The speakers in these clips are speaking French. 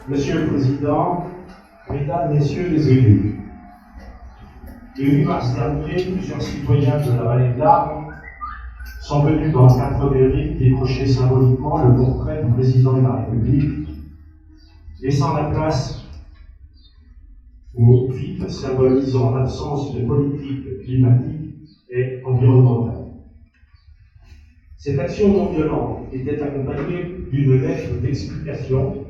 Monsieur le Président, Mesdames, Messieurs les élus, le 8 mars dernier, plusieurs citoyens de la vallée de l'Arve sont venus dans 4 mairies décrocher symboliquement le portrait du Président de la République, laissant la place aux vide symbolisant l'absence de politique climatique et environnementale. Cette action non violente était accompagnée d'une lettre d'explication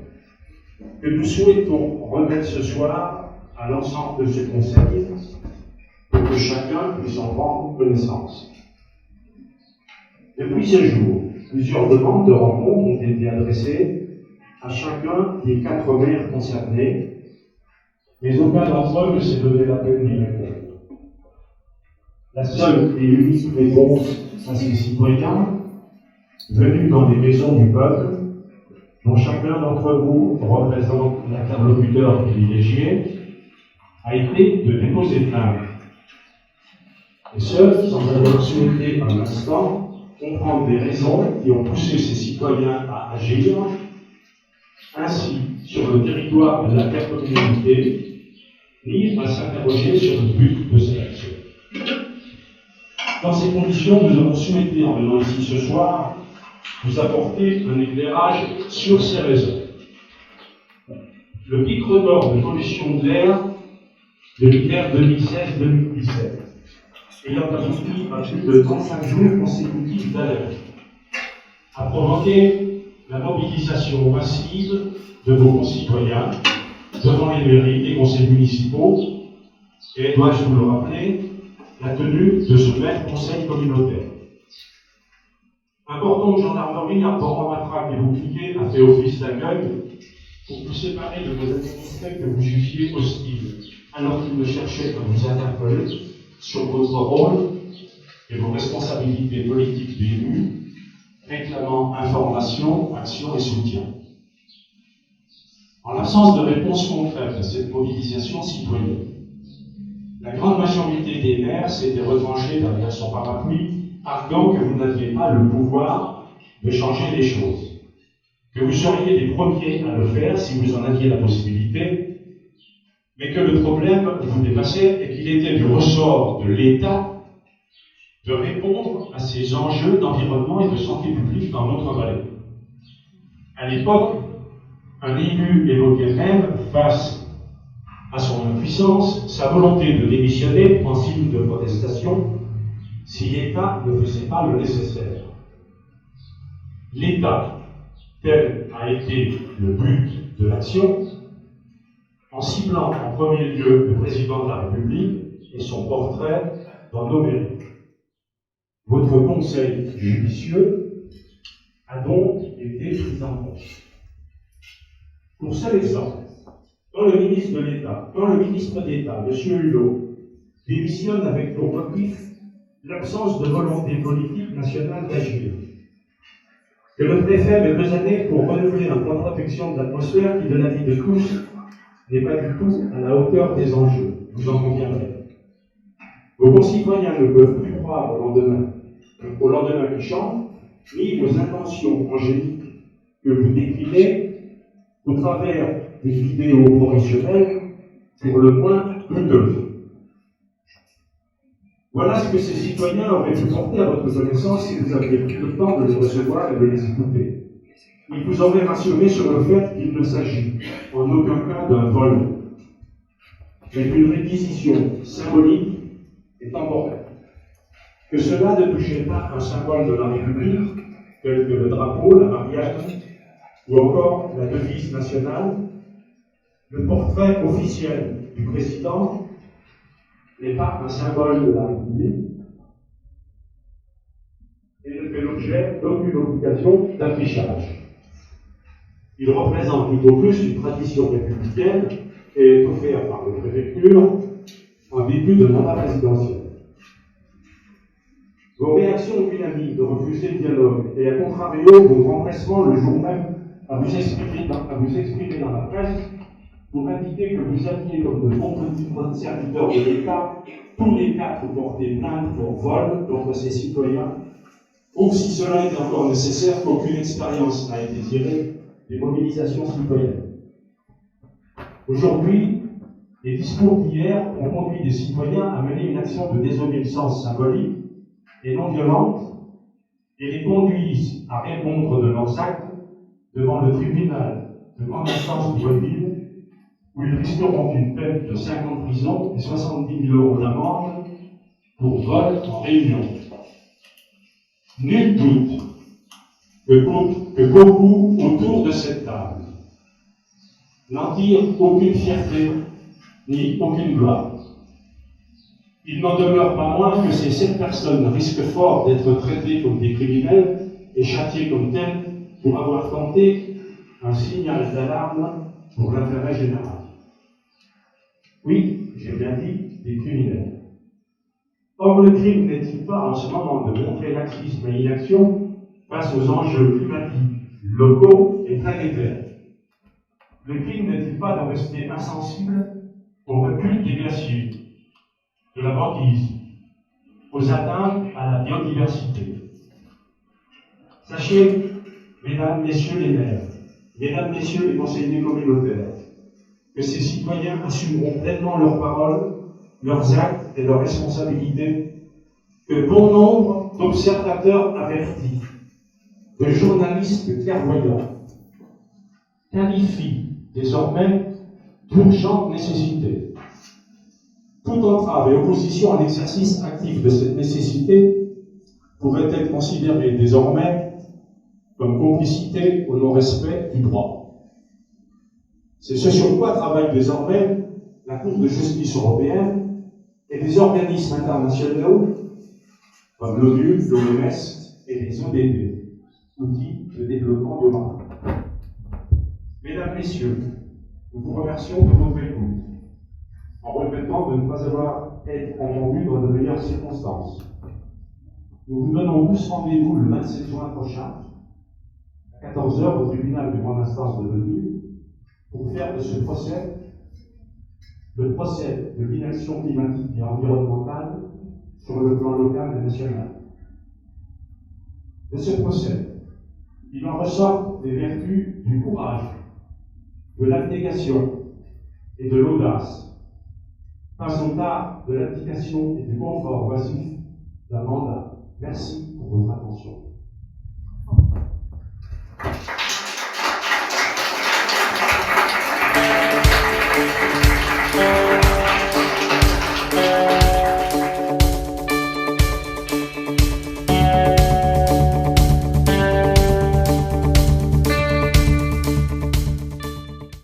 que nous souhaitons remettre ce soir à l'ensemble de ce Conseil pour que chacun puisse en prendre connaissance. Depuis ce jour, plusieurs demandes de rencontres ont été adressées à chacun des 4 maires concernés, mais aucun d'entre eux ne s'est donné la peine d'y répondre. La seule et unique réponse à ces citoyens, venus dans les maisons du peuple, dont chacun d'entre vous représente l'interlocuteur privilégié, a été de déposer plainte. Et ce, sans avoir souhaité un instant comprendre les raisons qui ont poussé ces citoyens à agir. Ainsi, sur le territoire de l'intercommunalité, ni à s'interroger sur le but de cette action. Dans ces conditions, nous avons souhaité, en venant ici ce soir, vous apporter un éclairage sur ces raisons. Le pic record de pollution de l'air de l'hiver 2016-2017, ayant abouti à plus de 35 jours consécutifs d'alerte, a provoqué la mobilisation massive de vos concitoyens devant les mairies, les conseils municipaux, et, dois-je vous le rappeler, la tenue de ce même conseil communautaire. Un cordon de gendarmerie arborant matraque et bouclier a fait office d'accueil pour vous séparer de vos administrés que vous jugiez hostiles, alors qu'ils ne cherchaient qu'à vous interpeller sur votre rôle et vos responsabilités politiques d'élus, réclamant information, action et soutien. En l'absence de réponse concrète à cette mobilisation citoyenne, la grande majorité des maires s'était retranchée derrière son parapluie, arguant que vous n'aviez pas le pouvoir de changer les choses, que vous seriez les premiers à le faire si vous en aviez la possibilité, mais que le problème vous dépassait et qu'il était du ressort de l'État de répondre à ces enjeux d'environnement et de santé publique dans notre vallée. À l'époque, un élu évoquait même, face à son impuissance, sa volonté de démissionner en signe de protestation si l'État ne faisait pas le nécessaire. L'État, tel a été le but de l'action, en ciblant en premier lieu le président de la République et son portrait dans nos mairies. Votre conseil judicieux a donc été pris en compte. Pour seul exemple, quand le ministre d'État, M. Hulot, démissionne avec pour motif l'absence de volonté politique nationale d'agir, que le préfet met 2 années pour renouveler un plan de protection de l'atmosphère qui, de l'avis de tous, n'est pas du tout à la hauteur des enjeux, vous en conviendrez. Vos concitoyens ne peuvent plus croire au lendemain qui change, ni aux intentions angéliques que vous déclinez au travers d'une vidéo promotionnelle pour le moins douteuse. Voilà ce que ces citoyens auraient pu porter à votre connaissance si vous aviez pris le temps de les recevoir et de les écouter. Ils vous auraient rassuré sur le fait qu'il ne s'agit en aucun cas d'un vol, mais d'une réquisition symbolique et temporaire. Que cela ne touchait pas un symbole de la République, tel que le drapeau, la mariage, ou encore la devise nationale, le portrait officiel du président n'est pas un symbole de la République et ne fait l'objet d'aucune obligation d'affichage. Il représente plutôt plus une tradition républicaine est offert par la préfecture en début de mandat présidentiel. Vos réactions unanimes de refuser le dialogue et à contrario, votre empressement le jour même à vous exprimer dans la presse pour indiquer que vous aviez, comme de bons petits serviteurs de l'État, tous les quatre porté plainte pour vol contre ces citoyens, ou si cela était encore nécessaire, qu'aucune expérience n'a été tirée des mobilisations citoyennes. Aujourd'hui, les discours d'hier ont conduit des citoyens à mener une action de désobéissance symbolique et non violente et les conduisent à répondre de leurs actes devant le tribunal de grande instance de Bonneville, où ils risqueront une peine de 5 ans de prison et 70 000 € d'amende pour vol en réunion. Nul doute que beaucoup autour de cette table n'en tirent aucune fierté ni aucune gloire. Il n'en demeure pas moins que ces 7 personnes risquent fort d'être traitées comme des criminels et châtiées comme telles pour avoir tenté un signal d'alarme pour l'intérêt général. Oui, j'ai bien dit des criminels. Or, le crime n'est-il pas en ce moment de montrer laxisme et inaction face aux enjeux climatiques, locaux et planétaires? Le crime n'est-il pas de rester insensible au recul des glaciers, de la banquise, aux atteintes à la biodiversité? Sachez, mesdames, messieurs les maires, mesdames, messieurs les conseillers communautaires, que ces citoyens assumeront pleinement leurs paroles, leurs actes et leurs responsabilités, que bon nombre d'observateurs avertis, de journalistes clairvoyants, qualifient désormais d'urgente nécessité. Toute entrave et opposition à l'exercice actif de cette nécessité pourrait être considérée désormais comme complicité au non-respect du droit. C'est ce sur quoi travaillent désormais la Cour de justice européenne et des organismes internationaux comme l'ONU, l'OMS et les ODD, outils de développement durable. Mesdames, Messieurs, nous vous remercions de votre écoute, en regrettant de ne pas avoir été entendus dans de meilleures circonstances. Nous vous donnons tous rendez-vous le 27 juin prochain, à 14 h au tribunal de grande instance de Bonneville, pour faire de ce procès le procès de l'inaction climatique et environnementale sur le plan local et national. De ce procès, il en ressort les vertus du courage, de l'abnégation et de l'audace, face au tas de l'abdication et du confort oisif d'un mandat. Merci pour votre attention.